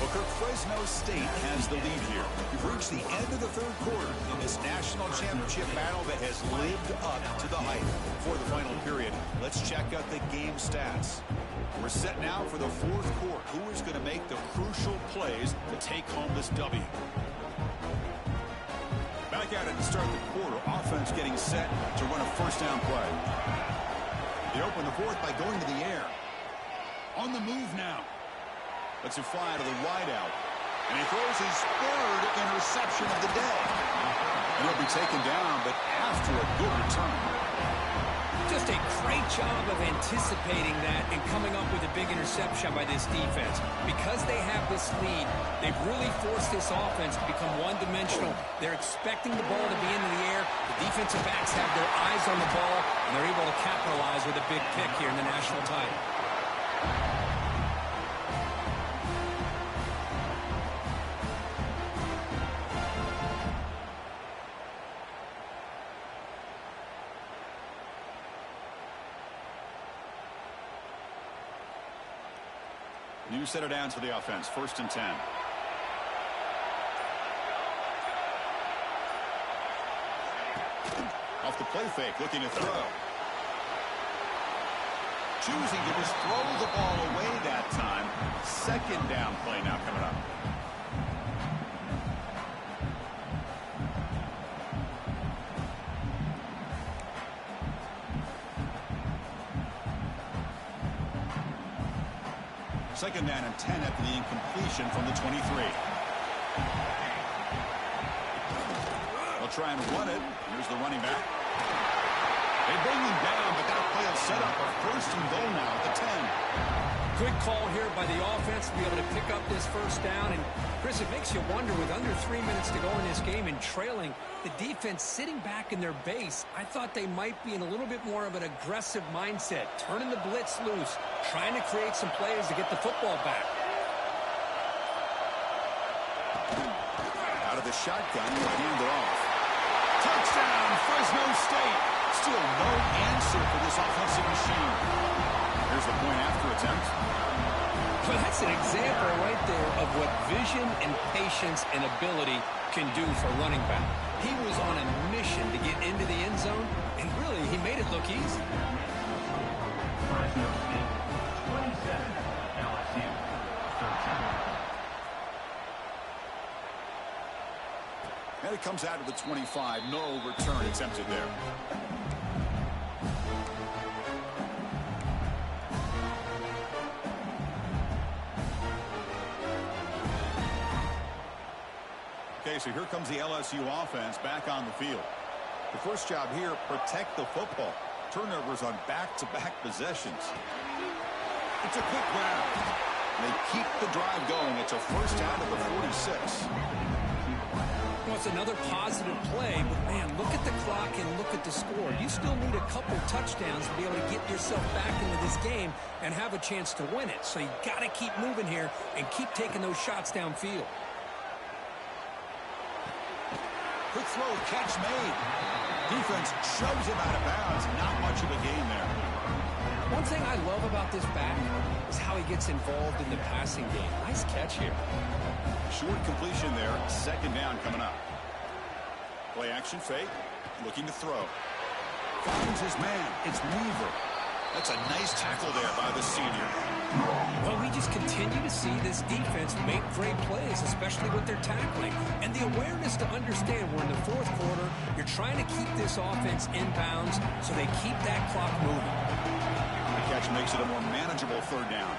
Booker, Fresno State has the lead here. We've reached the end of the 3rd quarter in this national championship battle that has lived up to the hype. For the final period, let's check out the game stats. We're set now for the 4th quarter. Who is going to make the crucial plays to take home this W? Back at it to start the quarter. Offense getting set to run a 1st down play. They open the 4th by going to the air. On the move now. Lets it fly to the wideout. And he throws his 3rd interception of the day. And he'll be taken down, but after a good return. Just a great job of anticipating that and coming up with a big interception by this defense. Because they have this lead, they've really forced this offense to become one-dimensional. They're expecting the ball to be into the air. The defensive backs have their eyes on the ball, and they're able to capitalize with a big pick here in the national title. New center downs for the offense. 1st and 10. Off the play fake, looking to throw. Choosing to just throw the ball away that time. 2nd down play now coming up. Second down and 10 after the incompletion from the 23. They'll try and run it. Here's the running back. They bring him down, but that play will set up a 1st and goal now at the 10. Good call here by the offense to be able to pick up this 1st down. And, Chris, it makes you wonder, with under 3 minutes to go in this game and trailing, the defense sitting back in their base, I thought they might be in a little bit more of an aggressive mindset, turning the blitz loose, trying to create some plays to get the football back. Out of the shotgun, he'll hand it off. Touchdown, Fresno State. Still no answer for this offensive machine. Here's the point after attempt. Well, that's an example right there of what vision and patience and ability can do for a running back. He was on a mission to get into the end zone, and really, he made it look easy. Fresno State 27, LSU 13. And it comes out of the 25. No return attempted there. Okay, so here comes the LSU offense back on the field. The first job here, protect the football. Turnovers on back-to-back possessions. It's a quick grab. They keep the drive going. It's a first down to the 46. Well, it's another positive play, but man, look at the clock and look at the score. You still need a couple touchdowns to be able to get yourself back into this game and have a chance to win it. So you got to keep moving here and keep taking those shots downfield. Quick throw, catch made. Defense shoves him out of bounds. Not much of a gain there. One thing I love about this back is how he gets involved in the passing game. Nice catch here. Short completion there. Second down coming up. Play action fake. Looking to throw. Finds his man. It's Weaver. That's a nice tackle there by the senior. Well, we just continue to see this defense make great plays, especially with their tackling. And the awareness to understand we're in the fourth quarter, you're trying to keep this offense in bounds so they keep that clock moving. The catch makes it a more manageable third down.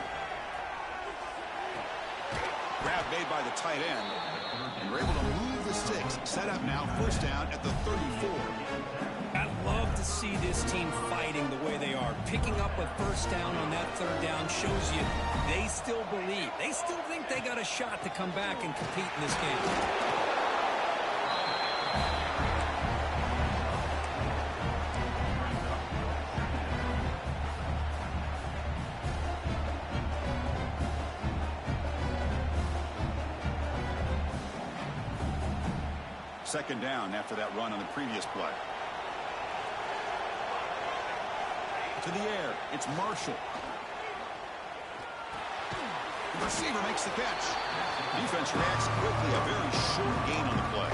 Grab made by the tight end. And we're able to move the sticks. Set up now, first down at the 34. I love to see this team fighting the way they are. Picking up a first down on that third down shows you they still believe. They still think they got a shot to come back and compete in this game. Second down after that run on the previous play. To the air, it's Marshall. The receiver makes the catch. Defense reacts quickly, a very short gain on the play.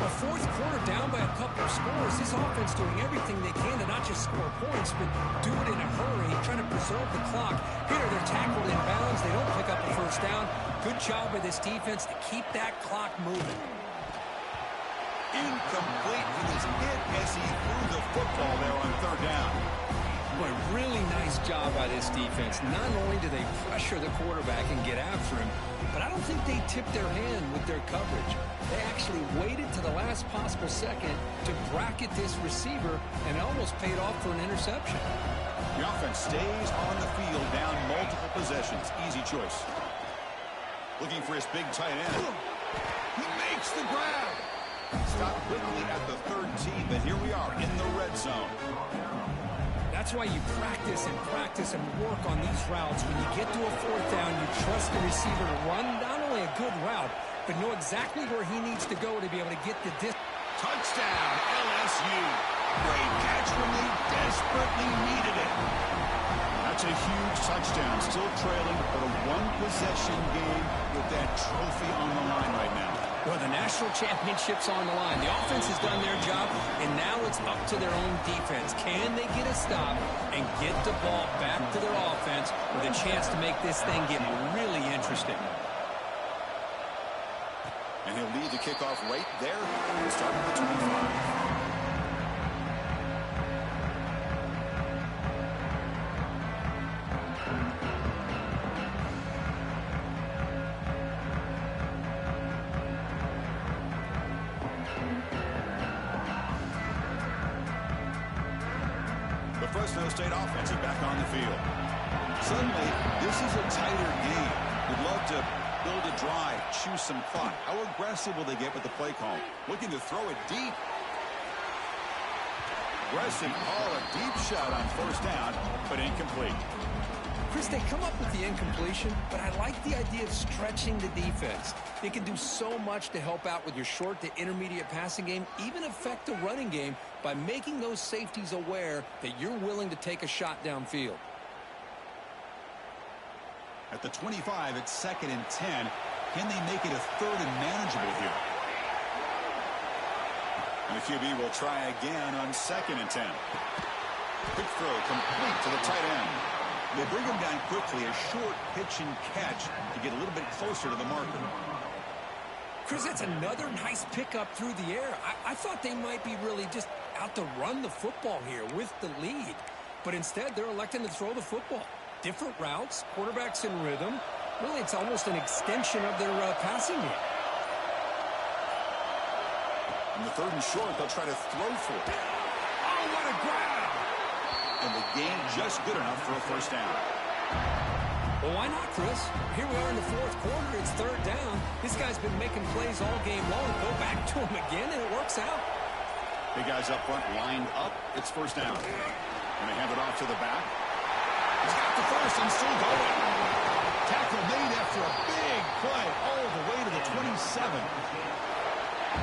A fourth quarter down by a couple of scores. This offense doing everything they can to not just score points, but do it in a hurry, trying to preserve the clock. Here, they're tackled in bounds. They don't pick up a first down. Good job by this defense to keep that clock moving. Incomplete. He was hit as he threw the football there on third down. Boy, really nice job by this defense. Not only do they pressure the quarterback and get after him, but I don't think they tipped their hand with their coverage. They actually waited to the last possible second to bracket this receiver, and it almost paid off for an interception. The offense stays on the field down multiple possessions. Easy choice. Looking for his big tight end. He makes the grab. Stop quickly at the 13, but here we are in the red zone. That's why you practice and work on these routes. When you get to a fourth down, you trust the receiver to run not only a good route, but know exactly where he needs to go to be able to get the distance. Touchdown, LSU. Great catch when they desperately needed it. That's a huge touchdown. Still trailing, but a one-possession game with that trophy on the line right now. Well, the national championship's on the line. The offense has done their job, and now it's up to their own defense. Can they get a stop and get the ball back to their offense with a chance to make this thing get really interesting? And he'll lead the kickoff right there, starting at the 25. Fresno State offense is back on the field. Suddenly, this is a tighter game. We'd love to build a drive, choose some clock. How aggressive will they get with the play call? Looking to throw it deep. Aggressive call, a deep shot on first down, but incomplete. Chris, they come up with the incompletion, but I like the idea of stretching the defense. It can do so much to help out with your short to intermediate passing game, even affect the running game by making those safeties aware that you're willing to take a shot downfield. At the 25, it's 2nd and 10. Can they make it a third and manageable here? And the QB will try again on 2nd and 10. Quick throw complete to the tight end. They bring him down quickly, a short pitch and catch to get a little bit closer to the marker. Chris, that's another nice pickup through the air. I thought they might be really just out to run the football here with the lead. But instead, they're electing to throw the football. Different routes, quarterbacks in rhythm. Really, it's almost an extension of their passing game. In the 3rd and short, they'll try to throw for it. Oh, what a grab! And the game just good enough for a first down. Well, why not, Chris? Here we are in the 4th quarter. It's 3rd down. This guy's been making plays all game long. Go back to him again, and it works out. Big guys up front lined up. It's first down. And they hand it off to the back. He's got the first and still going. Tackle made after a big play all the way to the 27.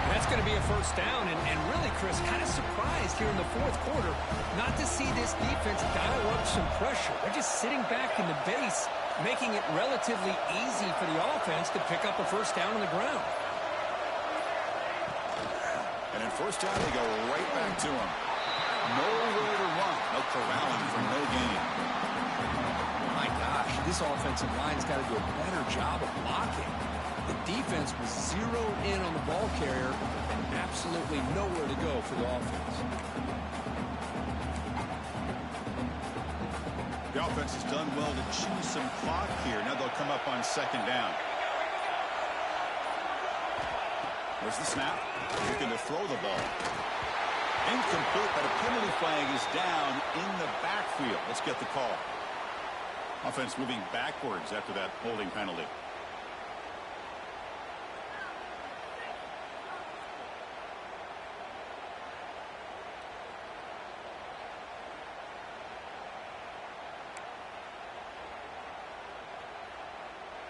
That's going to be a first down. And really, Chris, kind of surprised here in the 4th quarter not to see this defense dial up some pressure. They're just sitting back in the base, making it relatively easy for the offense to pick up a first down on the ground. And in first down, they go right back to him. Nowhere to run. No corralling for no gain. My gosh, this offensive line's got to do a better job of blocking. The defense was zeroed in on the ball carrier and absolutely nowhere to go for the offense. The offense has done well to chew some clock here. Now they'll come up on 2nd down. There's the snap. Looking to throw the ball. Incomplete, but a penalty flag is down in the backfield. Let's get the call. Offense moving backwards after that holding penalty.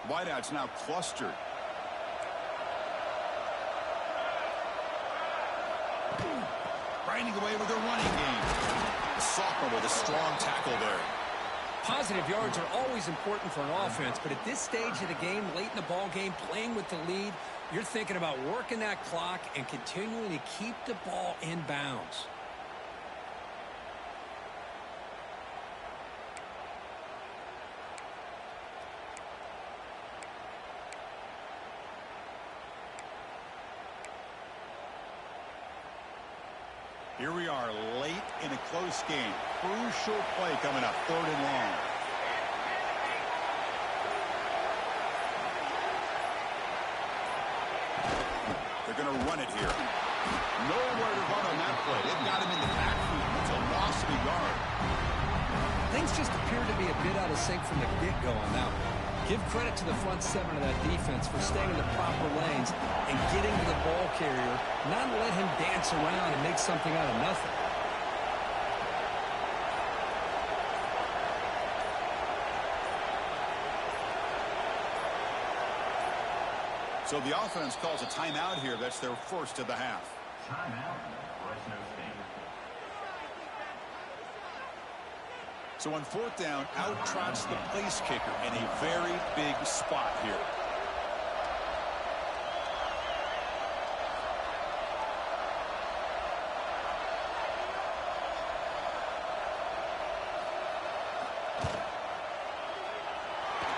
Wideouts now clustered. Grinding away with a running game. The sophomore with a strong tackle there. Positive yards are always important for an offense, but at this stage of the game, late in the ball game, playing with the lead, you're thinking about working that clock and continuing to keep the ball in bounds. Here we are late in a close game. Crucial play coming up, 3rd and long. They're going to run it here. Nowhere to run on that play. They've got him in the backfield. It's a loss of a yard. Things just appear to be a bit out of sync from the get-go on that one. Give credit to the front 7 of that defense for staying in the proper lanes and getting to the ball carrier, not let him dance around and make something out of nothing. So the offense calls a timeout here. That's their first of the half. Timeout, Fresno State. So on 4th down, out trots the place kicker in a very big spot here.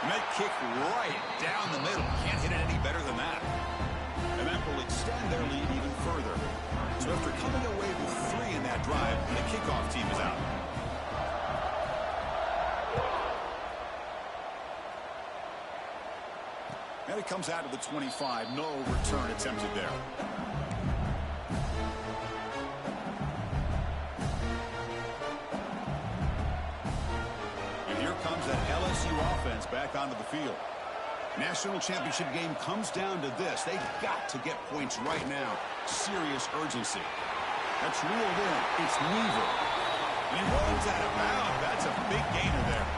And that kick right down the middle. Can't hit it any better than that. And that will extend their lead even further. So after coming away with 3 in that drive, the kickoff team is out. And it comes out of the 25. No return attempted there. And here comes that LSU offense back onto the field. National championship game comes down to this. They've got to get points right now. Serious urgency. That's reeled in. It's Weaver. And he runs out of bounds. That's a big gainer there.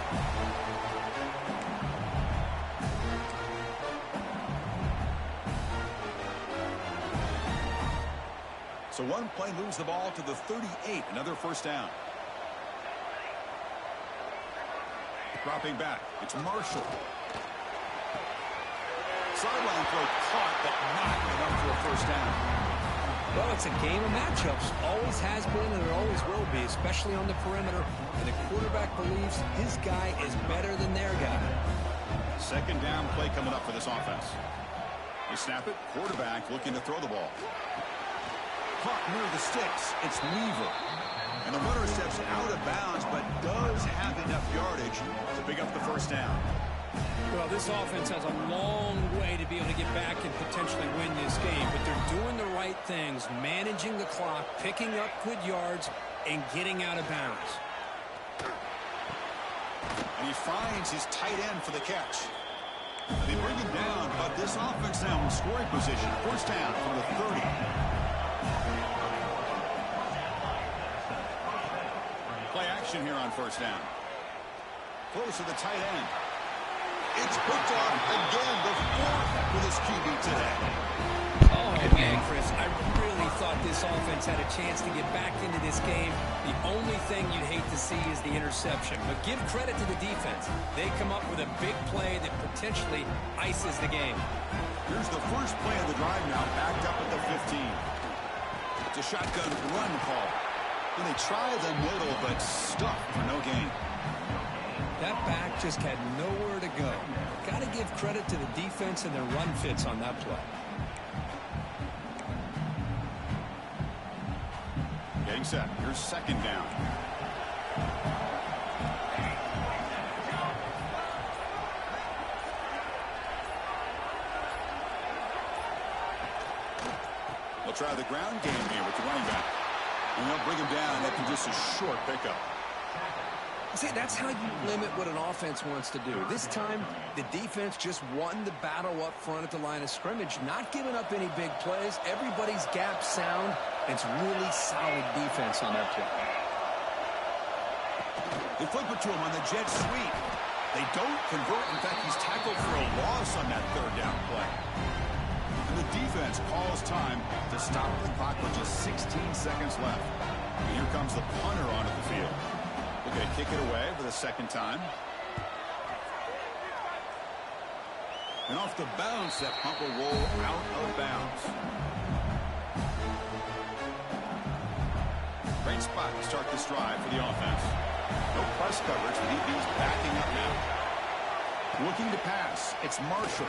So one play moves the ball to the 38. Another first down. Dropping back. It's Marshall. Sideline throw caught, but not enough for a first down. Well, it's a game of matchups. Always has been and it always will be, especially on the perimeter. And the quarterback believes his guy is better than their guy. Second down play coming up for this offense. They snap it. Quarterback looking to throw the ball. Caught near the sticks. It's Weaver. And the runner steps out of bounds, but does have enough yardage to pick up the first down. Well, this offense has a long way to be able to get back and potentially win this game, but they're doing the right things, managing the clock, picking up good yards, and getting out of bounds. And he finds his tight end for the catch. And they bring him down, but this offense now in scoring position. First down from the 30. Play action here on first down. Close to the tight end. It's picked off again, the fourth for this QB today. Oh, man, Chris, I really thought this offense had a chance to get back into this game. The only thing you'd hate to see is the interception. But give credit to the defense. They come up with a big play that potentially ices the game. Here's the first play of the drive now, backed up at the 15. It's a shotgun run call. And they try the middle, but stuck for no gain. That back just had nowhere to go. Got to give credit to the defense and their run fits on that play. Getting set. Here's second down. They'll try the ground game here with the running back. And they'll bring him down after just a short pickup. See, that's how you limit what an offense wants to do. This time, the defense just won the battle up front at the line of scrimmage, not giving up any big plays. Everybody's gap sound. It's really solid defense on that play. They flip it to him on the jet sweep. They don't convert. In fact, he's tackled for a loss on that third down play. And the defense calls time to stop the clock with just 16 seconds left. And here comes the punter onto the field. They're going to kick it away for the second time. And off the bounce, that punt will roll out of bounds. Great spot to start this drive for the offense. No press coverage. The DB's backing up now. Looking to pass. It's Marshall.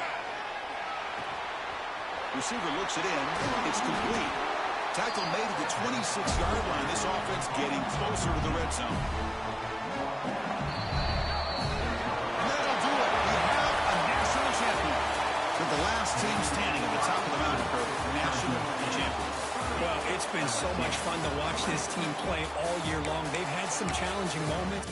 Receiver looks it in. It's complete. Tackle made at the 26-yard line. This offense getting closer to the red zone. And that'll do it. We have a national champion. They're the last team standing at the top of the mountain for national champions. Well, it's been so much fun to watch this team play all year long. They've had some challenging moments.